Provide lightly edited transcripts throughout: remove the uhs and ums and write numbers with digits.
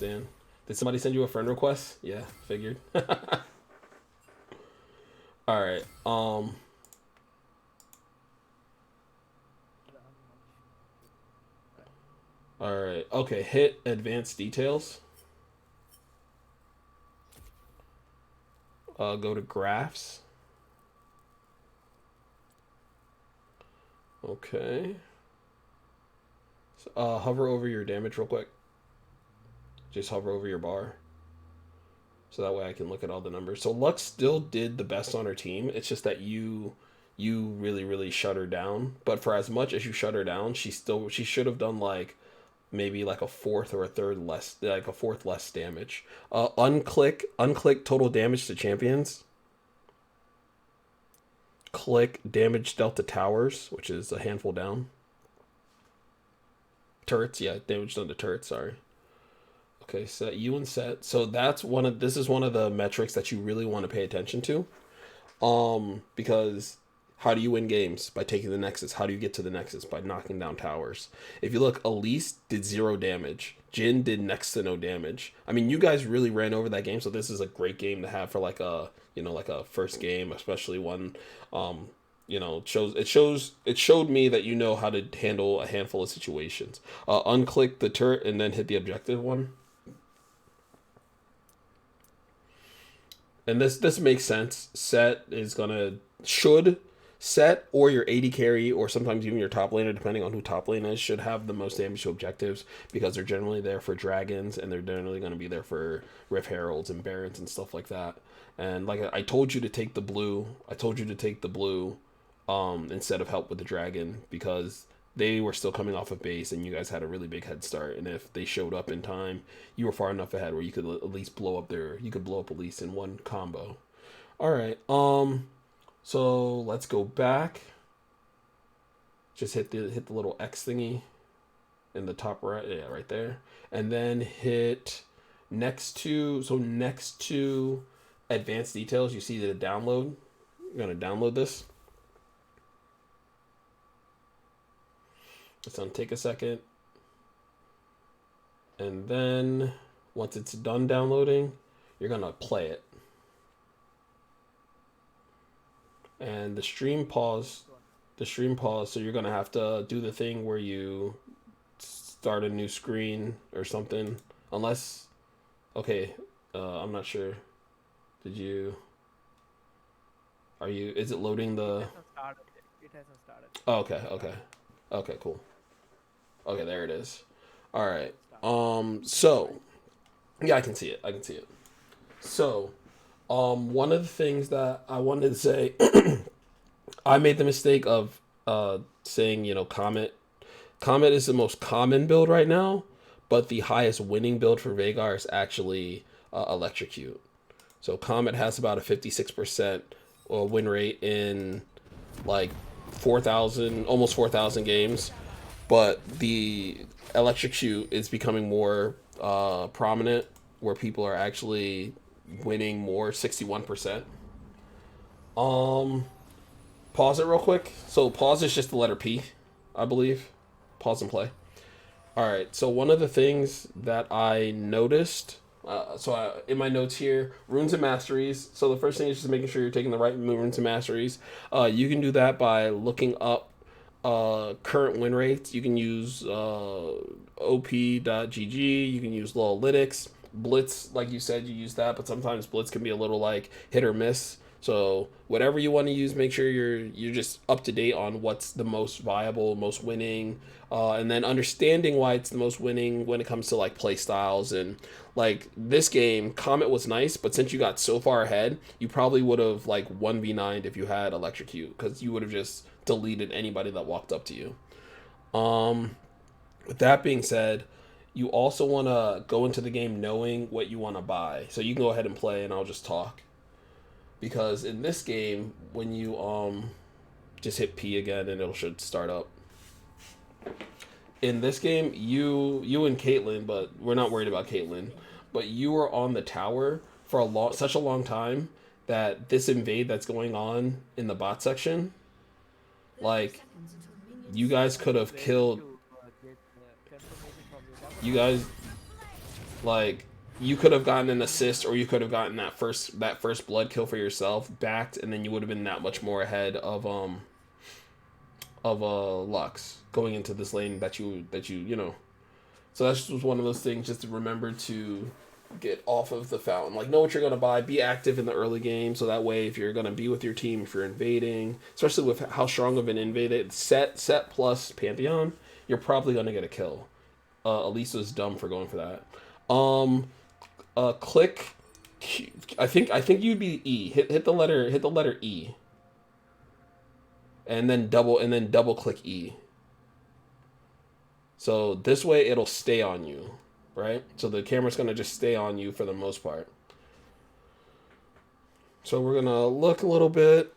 understand. Did somebody send you a friend request? Yeah, figured. All right. All right. Okay. Hit advanced details. Go to graphs. Okay. So, hover over your damage real quick. Just hover over your bar. So that way I can look at all the numbers. So Lux still did the best on her team. It's just that you really shut her down. But for as much as you shut her down, she should have done like maybe like a fourth or a third less, like a fourth less damage. Unclick total damage to champions. Click damage dealt to towers, which is a handful down. Turrets, yeah, damage done to turrets. Sorry. Okay, set you and set. So this is one of the metrics that you really want to pay attention to. Because how do you win games? By taking the Nexus. How do you get to the Nexus? By knocking down towers. If you look, Elise did 0 damage. Jin did next to no damage. I mean, you guys really ran over that game, so this is a great game to have for like a like a first game, especially one it showed me that you know how to handle a handful of situations. Unclick the turret and then hit the objective one. And this makes sense. Set is gonna should set or your AD carry or sometimes even your top laner, depending on who top lane is, should have the most damage to objectives because they're generally there for dragons and they're generally going to be there for Rift Heralds and Barons and stuff like that. And like I told you to take the blue, instead of help with the dragon because they were still coming off of base and you guys had a really big head start. And if they showed up in time, you were far enough ahead where you could at least blow up Elise in one combo. All right. So let's go back. Just hit the little X thingy in the top right, yeah, right there, and then hit next to advanced details. You see the download. You're gonna download this. It's gonna take a second, and then once it's done downloading, you're gonna play it. And the stream pause, so you're gonna have to do the thing where you start a new screen or something, unless okay, I'm not sure. Did you are you is it loading It the hasn't started yet. It hasn't started. oh, okay, cool. Okay, there it is. All right. Start. So yeah, I can see it. So one of the things that I wanted to say, I made the mistake of saying, Comet. Comet is the most common build right now, but the highest winning build for Veigar is actually Electrocute. So Comet has about a 56% win rate in like 4,000, almost 4,000 games, but the Electrocute is becoming more prominent, where people are actually winning more, 61%. Um, Pause it real quick. So pause is just the letter P, I believe. Pause and play. All right. So one of the things that I noticed, in my notes here, runes and masteries. So the first thing is just making sure you're taking the right runes and masteries. You can do that by looking up current win rates. You can use op.gg. You can use Lowalytics. Blitz, like you said, you use that, but sometimes Blitz can be a little like hit or miss. So whatever you want to use, make sure you're just up to date on what's the most viable, most winning, and then understanding why it's the most winning when it comes to like play styles. And like this game, Comet was nice, but since you got so far ahead, you probably would have like 1v9'd if you had Electrocute, because you would have just deleted anybody that walked up to you. With that being said, you also want to go into the game knowing what you want to buy. So you can go ahead and play, and I'll just talk. Because in this game, when you just hit P again and it should start up. In this game, you and Caitlyn, but we're not worried about Caitlyn, but you were on the tower for such a long time that this invade that's going on in the bot section, like you guys could have Planning killed to get confirmation from your governor. you guys Like you could have gotten an assist, or you could have gotten that first blood kill for yourself backed, and then you would have been that much more ahead of Lux going into this lane that you. So that's just one of those things. Just to remember to get off of the fountain. Like, know what you're gonna buy. Be active in the early game, so that way, if you're gonna be with your team, if you're invading, especially with how strong of an invaded set plus Pantheon, you're probably gonna get a kill. Elisa's dumb for going for that. Click. I think you'd be E. Hit the letter E, and then double click E. So this way it'll stay on you, right? So the camera's gonna just stay on you for the most part. So we're gonna look a little bit.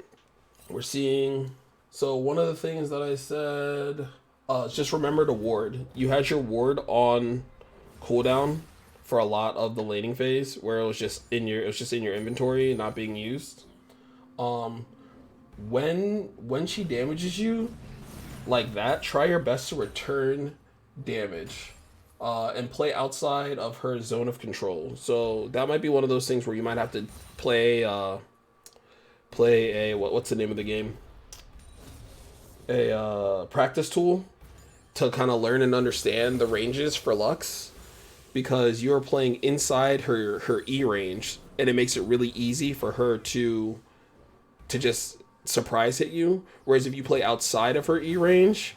We're seeing. So one of the things that I said, just remember to ward. You had your ward on cooldown for a lot of the laning phase, where it was just in your inventory, not being used. Um, when she damages you like that, try your best to return damage, and play outside of her zone of control. So that might be one of those things where you might have to play a what's the name of the game? A practice tool to kind of learn and understand the ranges for Lux, because you're playing inside her E range, and it makes it really easy for her to just surprise hit you. Whereas if you play outside of her E range,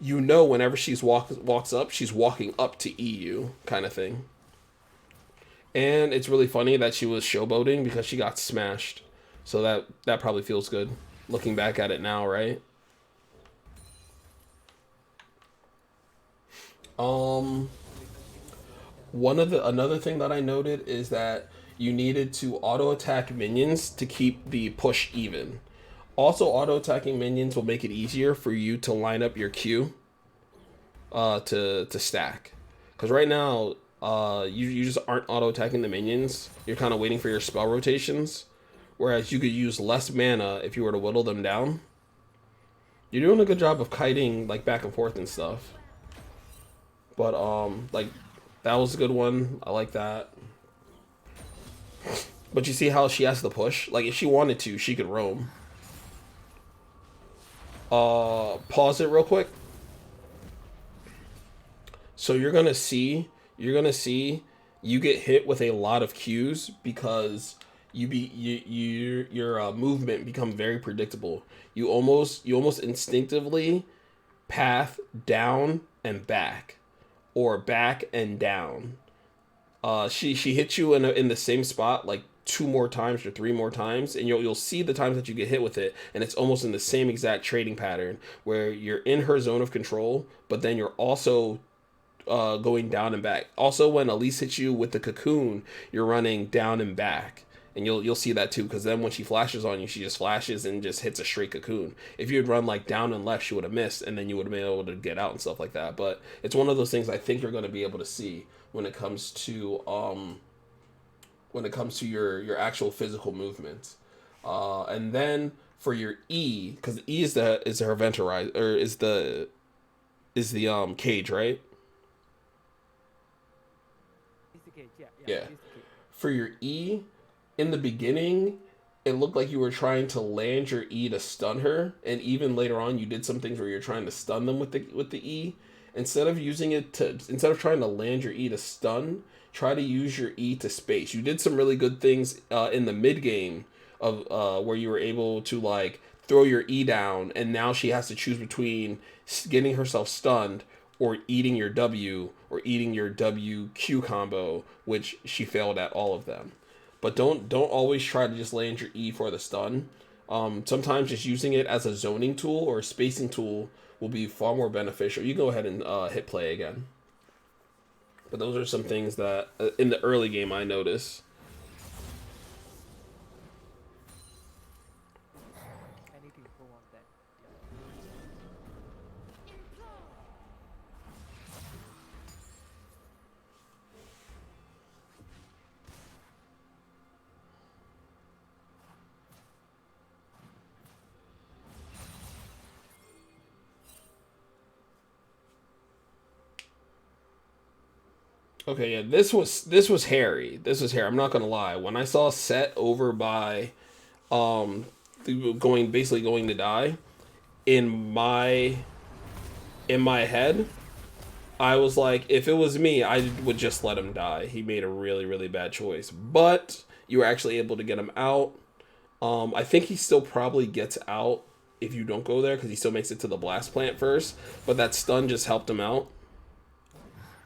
whenever walks up, she's walking up to EU kind of thing. And it's really funny that she was showboating because she got smashed. So that probably feels good looking back at it now, right? Um one of the Another thing that I noted is that you needed to auto attack minions to keep the push even. Also, auto attacking minions will make it easier for you to line up your Q to stack. Because right now, you just aren't auto attacking the minions. You're kind of waiting for your spell rotations. Whereas you could use less mana if you were to whittle them down. You're doing a good job of kiting like back and forth and stuff. But like that was a good one. I like that. But you see how she has the push? Like if she wanted to, she could roam. Pause it real quick. So you're gonna see you get hit with a lot of cues because your movement become very predictable. You almost instinctively path down and back, or back and down. She hits you in the same spot like two more times or three more times, and you'll see the times that you get hit with it, and it's almost in the same exact trading pattern where you're in her zone of control, but then you're also going down and back. Also, when Elise hits you with the cocoon, you're running down and back, and you'll see that too. Because then when she flashes on you, she just flashes and just hits a straight cocoon. If you had run like down and left, she would have missed, and then you would have been able to get out and stuff like that. But it's one of those things I think you're going to be able to see when it comes to your actual physical movements. And then for your E, because E is her venturize, or is the cage, right? It's the cage. Yeah, Yeah. it is the cage. For your E, in the beginning, it looked like you were trying to land your E to stun her, and even later on, you did some things where you're trying to stun them with the E. Instead of trying to land your E to stun, try to use your E to space. You did some really good things in the mid game of where you were able to like throw your E down, and now she has to choose between getting herself stunned or eating your W, or eating your WQ combo, which she failed at all of them. But don't always try to just land your E for the stun. Sometimes just using it as a zoning tool or a spacing tool will be far more beneficial. You go ahead and hit play again. But those are some things that in the early game I noticed. I need to improve on that. Yeah. Okay, yeah, this was hairy. This was hairy. I'm not gonna lie. When I saw Set over by um going basically going to die in my head, I was like, if it was me, I would just let him die. He made a really really bad choice, but you were actually able to get him out. I think he still probably gets out if you don't go there because he still makes it to the blast plant first. But that stun just helped him out,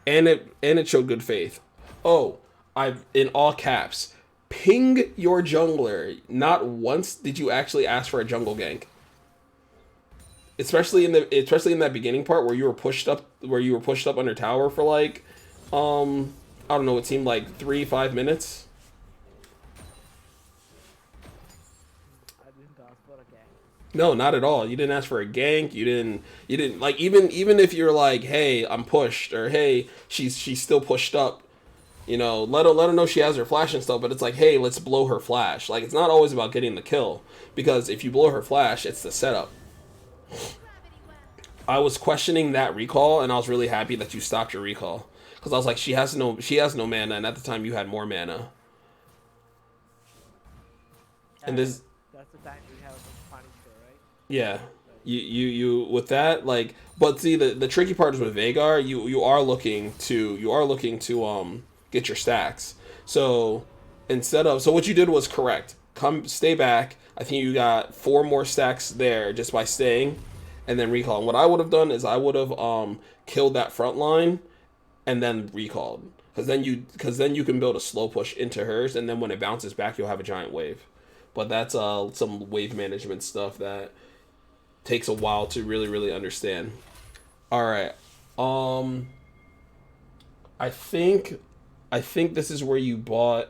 and it showed good faith. Oh, I've in all caps, ping your jungler. Not once did you actually ask for a jungle gank. Especially in that beginning part where you were pushed up under tower for like I don't know, it seemed like 3-5 minutes. I didn't ask for a gang. No, not at all. You didn't ask for a gank. You didn't like even if you're like, hey, I'm pushed, or hey, she's still pushed up. Let her know she has her flash and stuff. But it's like, hey, let's blow her flash. Like it's not always about getting the kill because if you blow her flash, it's the setup. I was questioning that recall, and I was really happy that you stopped your recall because I was like, she has no mana, and at the time you had more mana. And And this that's the time we have to punish her, right? Yeah, Like, you with that like, but see the tricky part is with Vagar, you are looking to get your stacks. So so what you did was correct. Stay back. I think you got 4 more stacks there just by staying, and then recall. And what I would have done is I would have killed that front line and then recalled. Because then you can build a slow push into hers, and then when it bounces back, you'll have a giant wave. But that's some wave management stuff that takes a while to really really understand. All right. Um I think this is where you bought.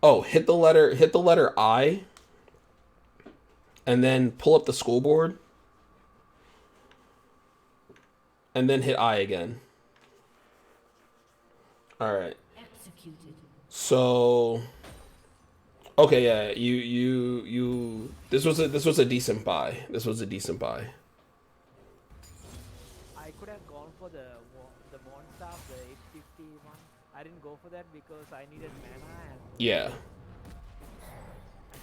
Oh, hit the letter I and then pull up the school board and then hit I again. All right. Executed. So, okay, yeah, you this was a decent buy. This was a decent buy. I could have gone for the Monstaff, the 850 one. I didn't go for that because I needed mana and Yeah.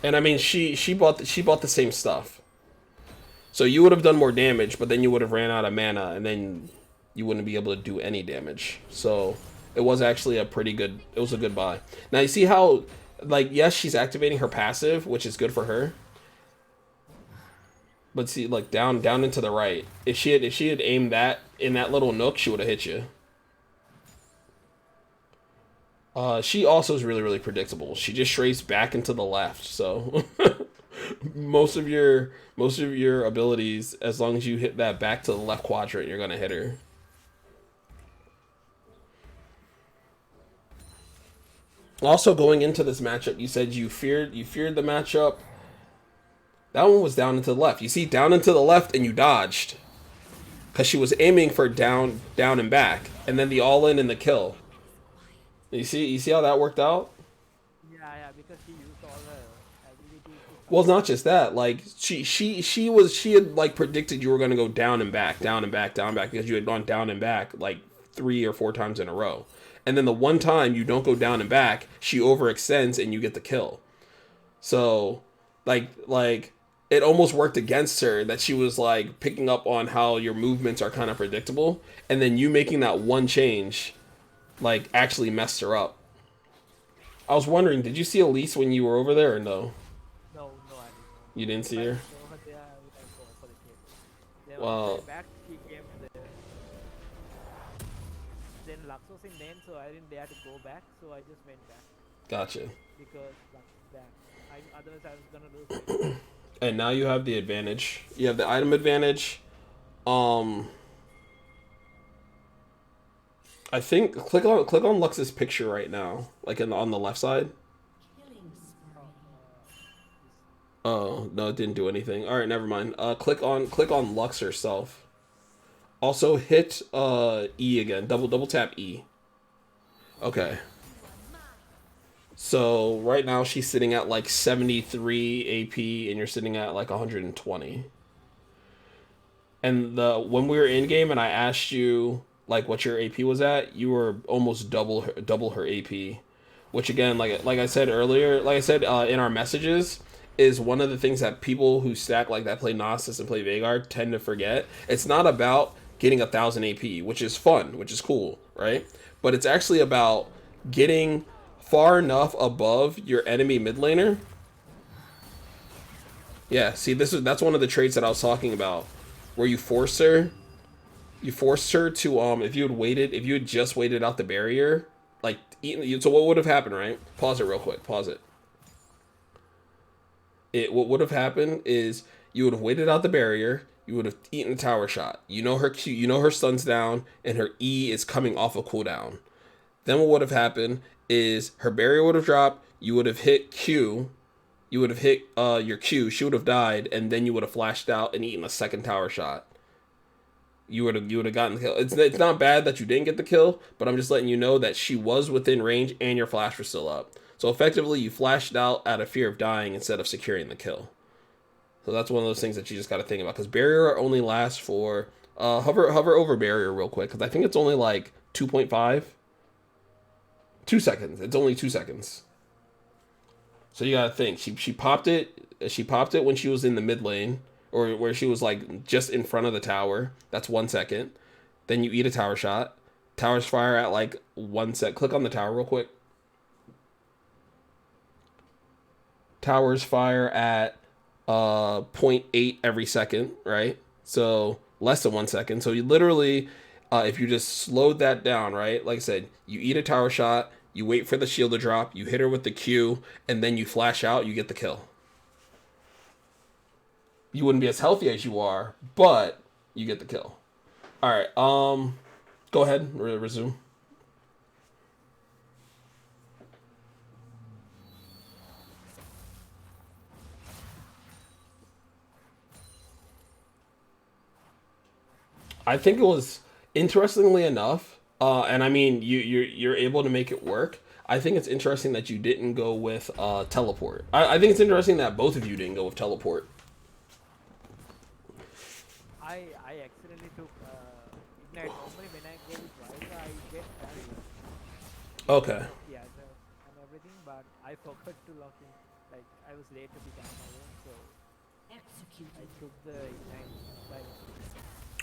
And I mean she bought the same stuff. So you would have done more damage, but then you would have ran out of mana, and then you wouldn't be able to do any damage. So it was actually it was a good buy. Now you see how, like, yes, she's activating her passive, which is good for her. But see, like down into the right, if she had aimed that in that little nook, she would have hit you. She also is really really predictable. She just strays back into the left, so most of your abilities, as long as you hit that back to the left quadrant, you're gonna hit her. Also, going into this matchup, you said you feared the matchup. That one was down into the left. You see, down into the left, and you dodged because she was aiming for down and back, and then the all in and the kill. You see how that worked out? yeah, because she used all her abilities to Well, it's support. not just that. Like she had like predicted you were gonna go down and back, down and back, down and back because you had gone down and back like 3 or 4 times in a row. And then the one time you don't go down and back, she overextends and you get the kill. So, like it almost worked against her that she was like picking up on how your movements are kind of predictable, and then you making that one change, like actually messed her up. I was wondering, did you see Elise when you were over there or no? No, no, I didn't know. You didn't If see I her. saw her there, I would have gone for the kill. Then on the Well, back, she came there. Then Lux was in lane, so I didn't dare to go back. So I just went back gotcha. because Lux is back. Otherwise, I was gonna lose my kill. And now you have the advantage. You have the item advantage. Um, I think click on Lux's picture right now, like on the left side. Killing spree. Oh, Oh no, it didn't do anything. All right, never mind. Click on Lux herself. Also hit E again. Double tap E. Okay. So right now she's sitting at like 73 AP, and you're sitting at like 120. And the when we were in game and I asked you like what your AP was at, you were almost double her AP, which again, like I said earlier, like I said in our messages, is one of the things that people who stack like that play Gnosis and play Veigar tend to forget. It's not about getting 1,000 AP, which is fun, which is cool, right? But it's actually about getting far enough above your enemy mid laner. Yeah, see, that's one of the traits that I was talking about, where you force her to if you had just waited out the barrier, like so what would have happened, right? Pause it real quick. Pause it. What would have happened is you would have waited out the barrier, you would have eaten a tower shot. You know her Q, you know her stun's down, and her E is coming off a cooldown. Then what would have happened is her barrier would have dropped, you would have hit Q, you would have hit your Q, she would have died, and then you would have flashed out and eaten a second tower shot. You would have gotten the kill. It's not bad that you didn't get the kill, but I'm just letting you know that she was within range and your flash was still up. So effectively, you flashed out out of fear of dying instead of securing the kill. So that's one of those things that you just got to think about, because barrier only lasts for hover over barrier real quick, because I think it's only like 2.5, 2 seconds. It's only 2 seconds. So you got to think she popped it. She popped it when she was in the mid lane, or where she was like just in front of the tower. That's 1 second. Then you eat a tower shot. Towers fire at like 1 sec. Click on the tower real quick. Towers fire at 0.8 every second, right? So less than 1 second. So you literally, if you just slowed that down, right? Like I said, you eat a tower shot, you wait for the shield to drop, you hit her with the Q, and then you flash out, you get the kill. You wouldn't be as healthy as you are, but you get the kill. All right, go ahead, resume. I think it was, interestingly enough, and I mean you're able to make it work. I think it's interesting that you didn't go with teleport. I think it's interesting that both of you didn't go with teleport. I accidentally took ignite. Normally when I go with Ryza, I get barrier. Okay. Yeah, and everything, but I forgot to lock in. Like I was late to be done my own, so I Executed. took the ignite. Like,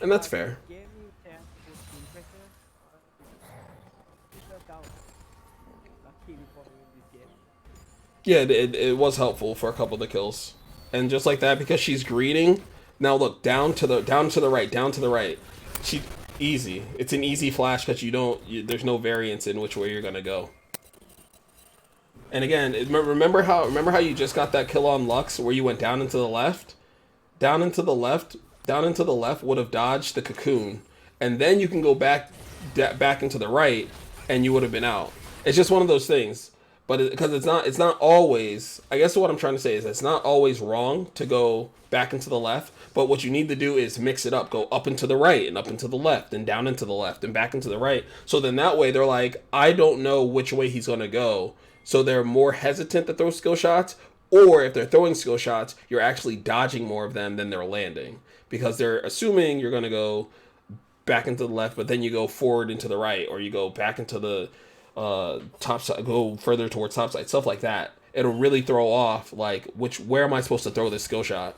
And that's fair. it gave me a chance to put skill pressure. It worked out. Luckily for me in this game. Yeah, it was helpful for a couple of the kills. And just like that, because she's greeting. Now look, down to the right. She easy. It's an easy flash because there's no variance in which way you're gonna go. And again, remember how you just got that kill on Lux where you went down into the left? Down into the left would have dodged the cocoon, and then you can go back into the right, and you would have been out. It's just one of those things. But because it's not always, I guess what I'm trying to say is it's not always wrong to go back into the left, but what you need to do is mix it up. Go up into the right and up into the left and down into the left and back into the right. So then that way they're like, I don't know which way he's going to go. So they're more hesitant to throw skill shots, or if they're throwing skill shots, you're actually dodging more of them than they're landing, because they're assuming you're going to go back into the left, but then you go forward into the right, or you go back into the top side, go further towards top side, stuff like that. It'll really throw off like where am I supposed to throw this skill shot.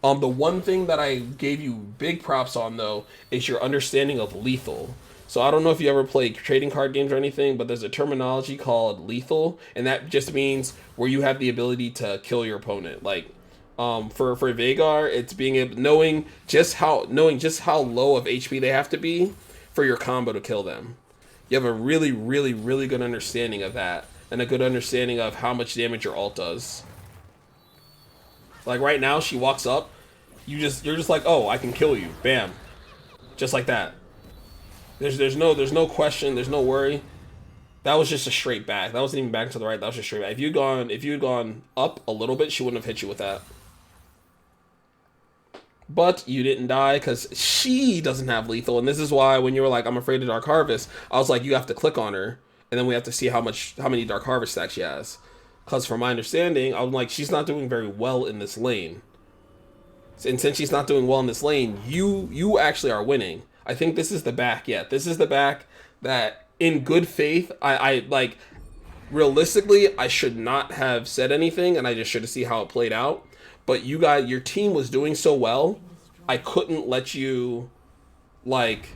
The one thing that I gave you big props on though is your understanding of lethal. So I don't know if you ever played trading card games or anything, but there's a terminology called lethal, and that just means where you have the ability to kill your opponent. Like for Veigar, it's knowing just how low of HP they have to be for your combo to kill them. You have a really, really, really good understanding of that, and a good understanding of how much damage your ult does. Like right now, she walks up, you're just like, oh, I can kill you, bam, just like that. There's no question, there's no worry. That was just a straight back. That wasn't even back to the right. That was just straight back. If you had gone up a little bit, she wouldn't have hit you with that. But you didn't die because she doesn't have lethal, and this is why when you were like, I'm afraid of Dark Harvest, I was like, you have to click on her, and then we have to see how many Dark Harvest stacks she has. Because from my understanding, I'm like, she's not doing very well in this lane. And since she's not doing well in this lane, you actually are winning. I think this is the back. Yeah, this is the back that, in good faith, I like. Realistically, I should not have said anything, and I just should have seen how it played out. But you guys, your team was doing so well, I couldn't let you, like,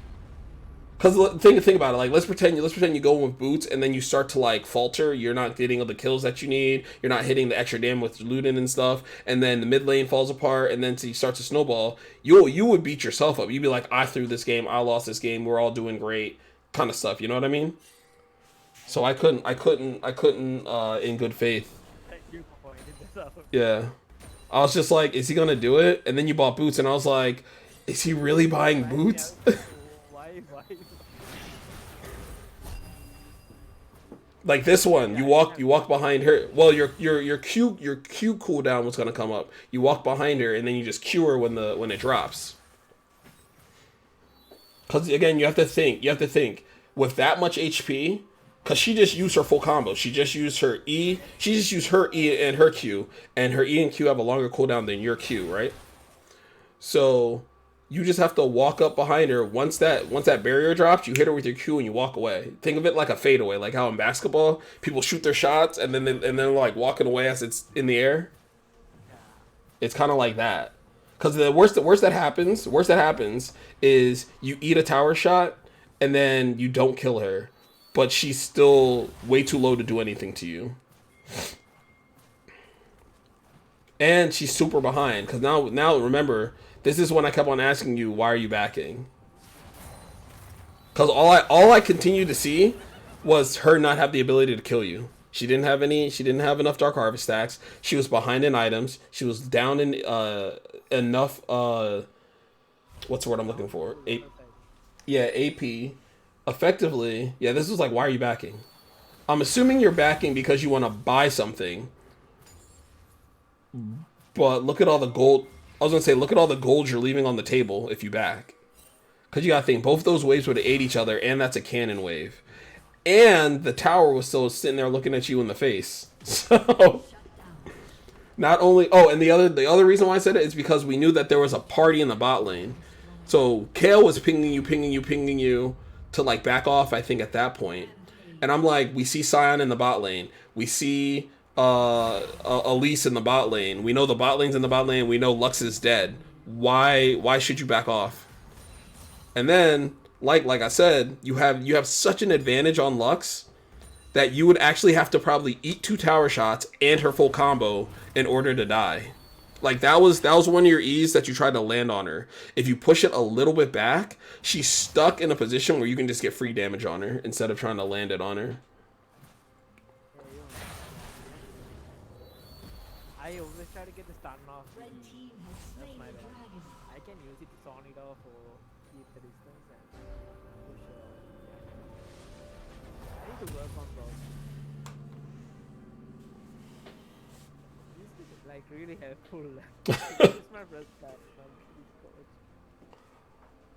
because think about it. Like, let's pretend you go in with boots, and then you start to like falter. You're not getting all the kills that you need. You're not hitting the extra damage with looting and stuff. And then the mid lane falls apart, and then you start to snowball. You would beat yourself up. You'd be like, I threw this game. I lost this game. We're all doing great, kind of stuff. You know what I mean? So I couldn't, in good faith. Thank you for pointing this out. Yeah. I was just like, is he gonna do it? And then you bought boots, and I was like, is he really buying boots? Why? Like this one, you walk behind her. Well, your Q cooldown was gonna come up. You walk behind her, and then you just Q her when it drops. Cause again, you have to think with that much HP. Cause she just used her full combo. She just used her E. She just used her E and her Q, and her E and Q have a longer cooldown than your Q, right? So you just have to walk up behind her. Once that barrier drops, you hit her with your Q and you walk away. Think of it like a fadeaway, like how in basketball people shoot their shots and then like walking away as it's in the air. It's kind of like that. Cause the worst that happens is you eat a tower shot and then you don't kill her. But she's still way too low to do anything to you. And she's super behind. Because now remember, this is when I kept on asking you, why are you backing? Because all I continued to see was her not have the ability to kill you. She didn't have enough Dark Harvest stacks. She was behind in items. She was down in enough what's the word I'm looking for? AP. Effectively, yeah, this was like, why are you backing? I'm assuming you're backing because you want to buy something. But look at all the gold. I was going to say, look at all the gold you're leaving on the table if you back. Because you got to think, both those waves would have ate each other, and that's a cannon wave. And the tower was still sitting there looking at you in the face. So, not only... Oh, and the other reason why I said it is because we knew that there was a party in the bot lane. So, Kayle was pinging you, to like back off, I think, at that point. And I'm like, we see Sion in the bot lane. We see Elise in the bot lane. We know the bot lane's in the bot lane. We know Lux is dead. Why should you back off? And then, like I said, you have such an advantage on Lux that you would actually have to probably eat 2 tower shots and her full combo in order to die. Like, that was one of your E's that you tried to land on her. If you push it a little bit back, she's stuck in a position where you can just get free damage on her instead of trying to land it on her. I always try to get the stun off. Red team has slain my the bad. dragon. I can use it to stun it off or keep the distance and push. I need to work on those. This is like really helpful. This is my first time.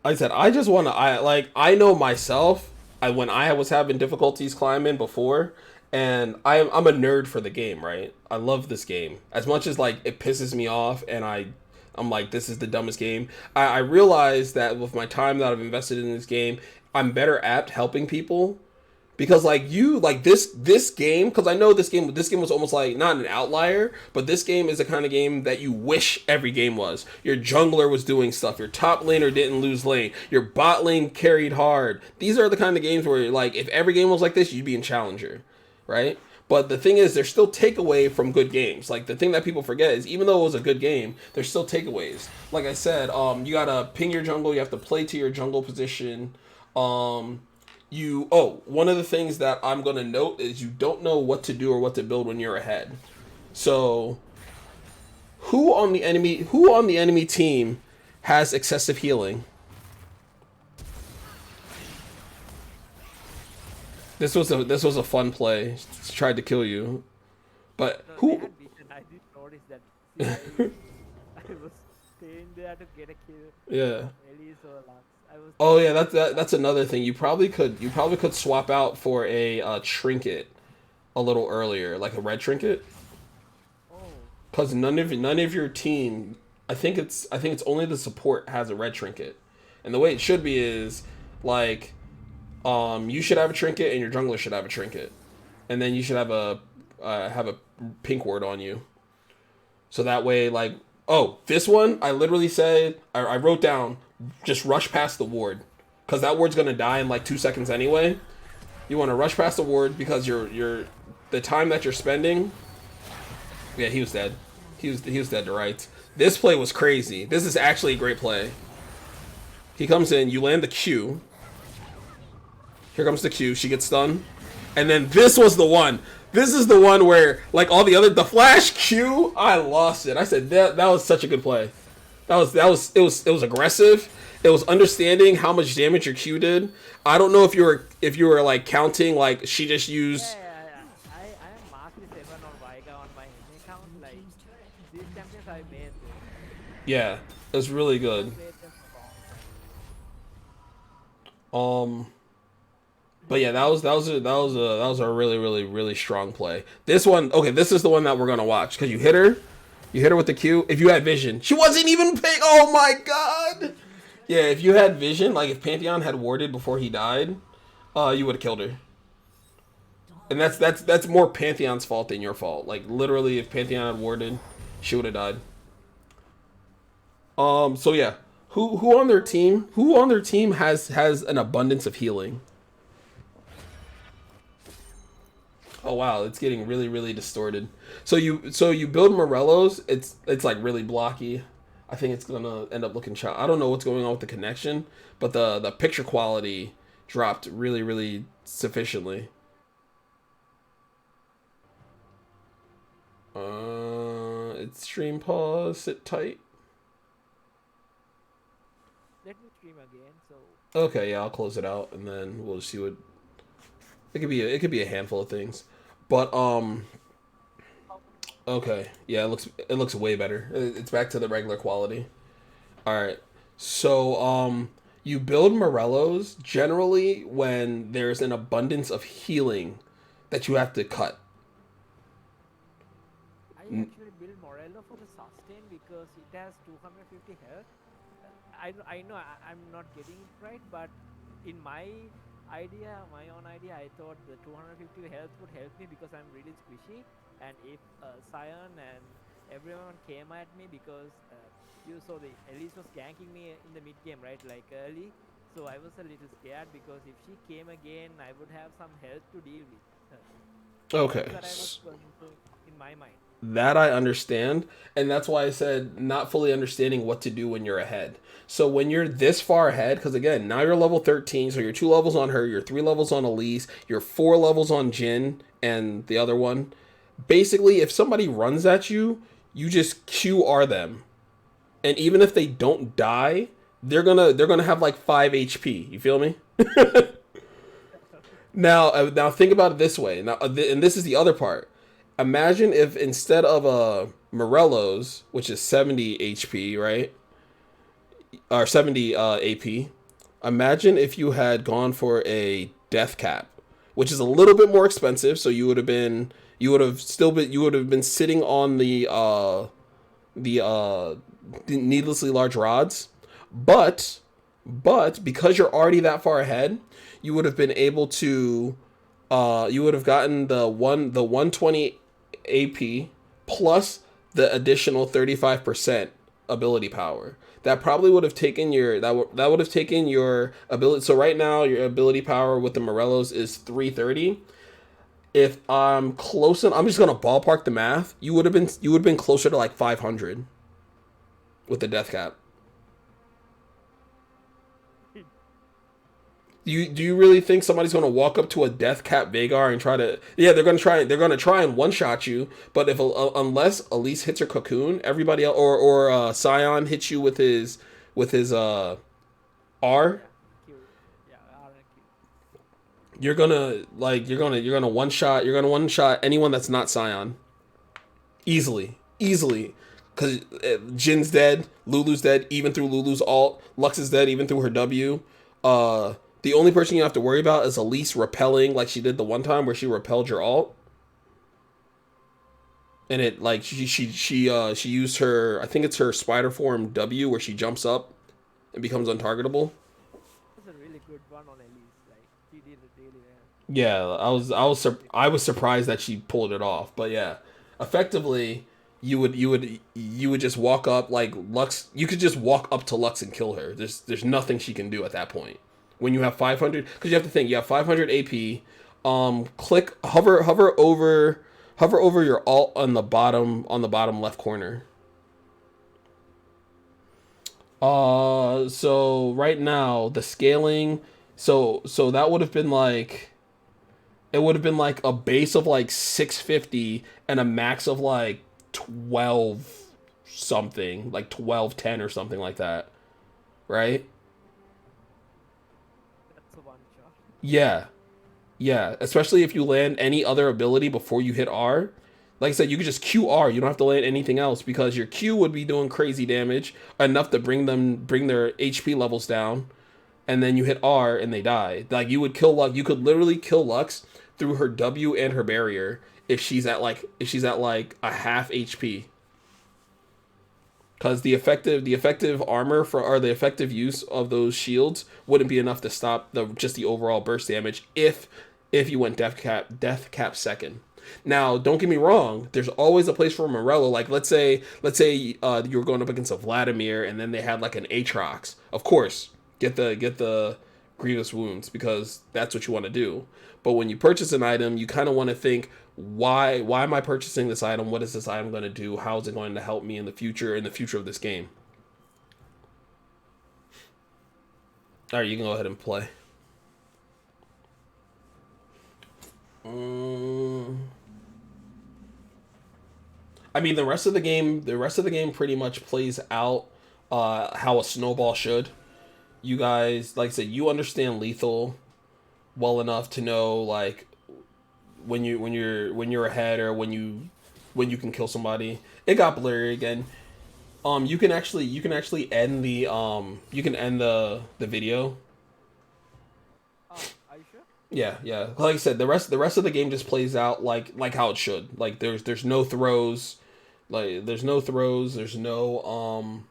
Like I said, I just want to. I know myself. When I was having difficulties climbing before, and I'm a nerd for the game, right? I love this game as much as like it pisses me off, and I'm like, this is the dumbest game. I realize that with my time that I've invested in this game, I'm better at helping people. Because this game, because I know this game was almost like not an outlier, but this game is the kind of game that you wish every game was. Your jungler was doing stuff, your top laner didn't lose lane, your bot lane carried hard. These are the kind of games where, like, if every game was like this, you'd be in Challenger, right? But the thing is, there's still takeaway from good games. Like, the thing that people forget is, even though it was a good game, there's still takeaways. Like I said, you gotta ping your jungle, you have to play to your jungle position. One of the things that I'm going to note is you don't know what to do or what to build when you're ahead. So, who on the enemy team has excessive healing? This was a fun play. Tried to kill you. But No, who they had vision. I did notice that. I was staying there to get a kill. Yeah. Elise or Lux. Oh yeah, that's another thing. You probably could swap out for a trinket a little earlier, like a red trinket. Oh. Cause none of your team, I think it's only the support has a red trinket. And the way it should be is like you should have a trinket and your jungler should have a trinket, and then you should have a pink ward on you. So that way, like, oh, this one I literally said I wrote down just rush past the ward because that ward's gonna die in like 2 seconds anyway. You want to rush past the ward because you're the time that you're spending. Yeah, he was dead. He was dead to rights. This play was crazy. This is actually a great play. He comes in, you land the Q. Here comes the Q. She gets stunned, and then this was the one. This is the one where, like all the other, the flash Q, I lost it. I said that was such a good play. It was aggressive. It was understanding how much damage your Q did. I don't know if you were like counting, like she just used. I am marked with 7 on Veiga on my account. Like these champions I made. Yeah, it was really good. Made them strong. But yeah, that was a really strong play. This one, okay, this is the one that we're gonna watch because you hit her with the Q. If you had vision, she wasn't even paying. Oh my god. Yeah, if you had vision, like if Pantheon had warded before he died, you would have killed her. And that's more Pantheon's fault than your fault. Like literally, if Pantheon had warded, she would have died. So yeah, who on their team has an abundance of healing? Oh wow, it's getting really distorted. So you build Morello's, it's like really blocky. I think it's gonna end up looking I don't know what's going on with the connection, but the picture quality dropped really sufficiently. It's stream pause, sit tight. Let me stream again. So Okay, yeah, I'll close it out and then we'll see what it could be a handful of things. But okay, yeah, it looks way better. It's back to the regular quality. All right. So you build Morellos generally when there's an abundance of healing that you have to cut. I actually build Morello for the sustain because it has 250 health. I know I'm not getting it right, but in my own idea, I thought the 250 health would help me because I'm really squishy. And if Sion and everyone came at me because you saw the Elise was ganking me in the mid game, right? Like early. So I was a little scared because if she came again, I would have some health to deal with her. Okay. That I was going through in my mind. That I understand, and that's why I said not fully understanding what to do when you're ahead. So when you're this far ahead, because again, now you're level 13, so you're 2 levels on her, you're 3 levels on Elise, you're 4 levels on Jhin and the other one. Basically, if somebody runs at you, you just QR them, and even if they don't die, they're gonna have like 5 HP. You feel me? Now think about it this way. Now, and this is the other part. Imagine if instead of a Morello's, which is 70 HP, right? Or 70 AP. Imagine if you had gone for a death cap, which is a little bit more expensive, so you would have been sitting on the needlessly large rods. But because you're already that far ahead, you would have been able to you would have gotten the 120 AP plus the additional 35% ability power. That probably would have taken your that would have taken your ability. So right now your ability power with the Morellos is 330. If I'm close enough, I'm just gonna ballpark the math. You would have been closer to like 500 with the death cap. Do you really think somebody's gonna walk up to a death cap Veigar and try to? Yeah, they're gonna try and one shot you. But if unless Elise hits her cocoon, everybody else or Sion hits you with his R, Q. Yeah, R and Q. you're gonna one shot anyone that's not Sion easily, because Jin's dead, Lulu's dead even through Lulu's ult, Lux is dead even through her W. The only person you have to worry about is Elise repelling like she did the one time where she repelled your ult. And it like she used her, I think it's her spider form W where she jumps up and becomes untargetable. That's a really good one on Elise. Like she did it really well. Yeah, I was surprised that she pulled it off. But yeah, effectively, you would just walk up like Lux. You could just walk up to Lux and kill her. There's nothing she can do at that point. When you have 500, because you have to think you have 500 AP. Click hover over your alt on the bottom left corner. So right now the scaling, so that would have been like, it would have been like a base of like 650 and a max of like 12 something, like 1210 or something like that, right? That's a one shot. Yeah, yeah. Especially if you land any other ability before you hit R. Like I said, you could just Q R. You don't have to land anything else because your Q would be doing crazy damage enough to bring their HP levels down, and then you hit R and they die. Like you would kill Lux. You could literally kill Lux through her W and her barrier if she's at like a half HP. Because the effective armor for, or the effective use of those shields wouldn't be enough to stop the overall burst damage if you went death cap second. Now, don't get me wrong. There's always a place for Morello. Like let's say you were going up against a Vladimir, and then they had like an Aatrox. Of course, get the grievous wounds because that's what you want to do. But when you purchase an item, you kind of want to think, why am I purchasing this item? What is this item going to do? How is it going to help me in the future of this game? All right, you can go ahead and play. I mean, the rest of the game pretty much plays out how a snowball should. You guys, like I said, you understand lethal well enough to know like when you're ahead or when you can kill somebody. It got blurry again. You can actually end the video. Are you sure? Yeah, yeah. Like I said, the rest of the game just plays out like how it should. Like there's no throws. Like there's no throws. There's no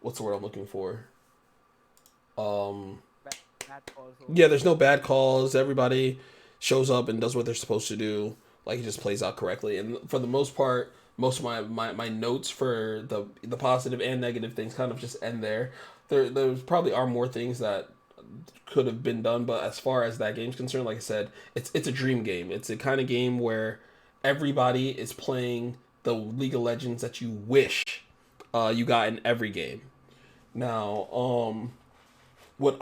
what's the word I'm looking for? Bad also. Yeah, there's no bad calls. Everybody shows up and does what they're supposed to do. Like it just plays out correctly. And for the most part, most of my notes for the positive and negative things kind of just end there. There probably are more things that could have been done, but as far as that game's concerned, like I said, it's a dream game. It's a kind of game where everybody is playing the League of Legends that you wish you got in every game. Now,